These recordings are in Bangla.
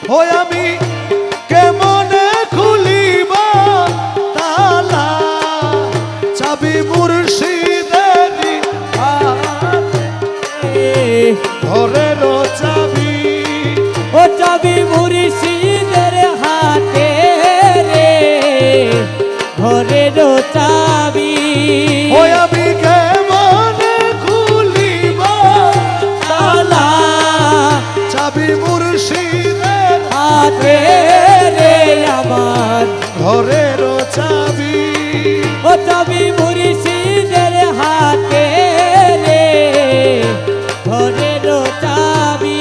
ওই আমি কেমনে খুলিব তালা চাবি মুর্শিদের ঘরের চাবি ও চাবি মুর্শিদের হাতে রে ঘরের চাবি ওই আমি কেমনে খুলিব তালা চাবি মুর্শিদের হাতে রে আমার ঘরের চাবি ও চাবি মুর্শিদের হাতে রে ঘরের চাবি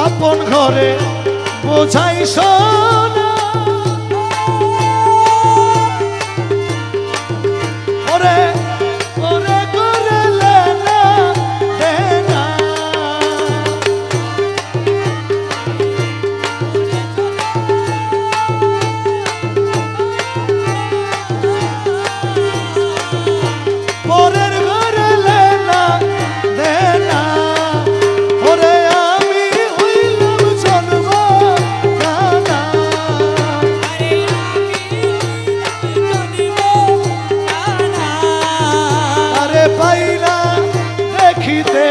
আপন ঘরে বোঝাই সোনা ওরে ওরে করে লেনা দেনা পরের ঘরে লেনা দেনা ওরে আমি হইলাম জন্ম দানা আরে পাইনা দেখিতে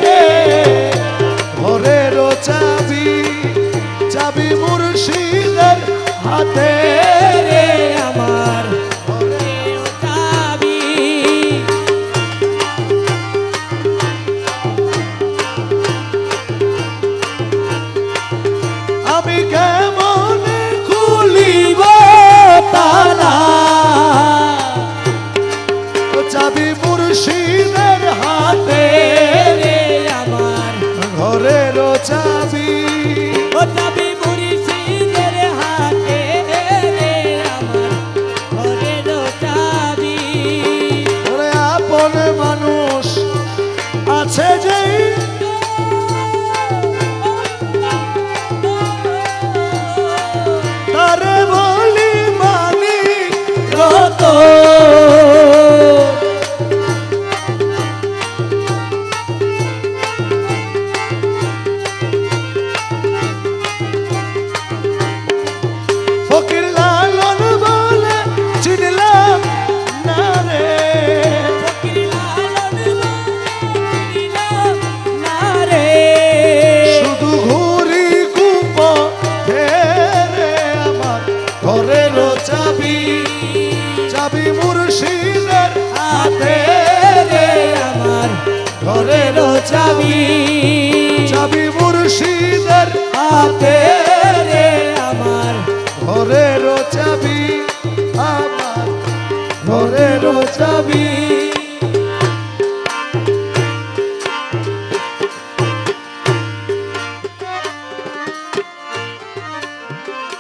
রে ঘরের চাবি চাবি মুর্শিদের হাতে রে আমার ঘরের চাবি আমি কেমন খুলিব তালা চাবি মুর্শিদের হাতে রে আমার ঘরের চাবি ও চাবি মুর্শিদের হাতে রে আমার ঘরের চাবি ওরে আপন মানুষ আছে যে তারে বলি মানি রত ফকির লালন বলে চিনলাম না রে শুধু ঘুরি কুপ রে আমার ঘরের চাবি চাবি মুর্শিদের হাতে রে আমার ঘরের চাবি চাবি মুর্শিদ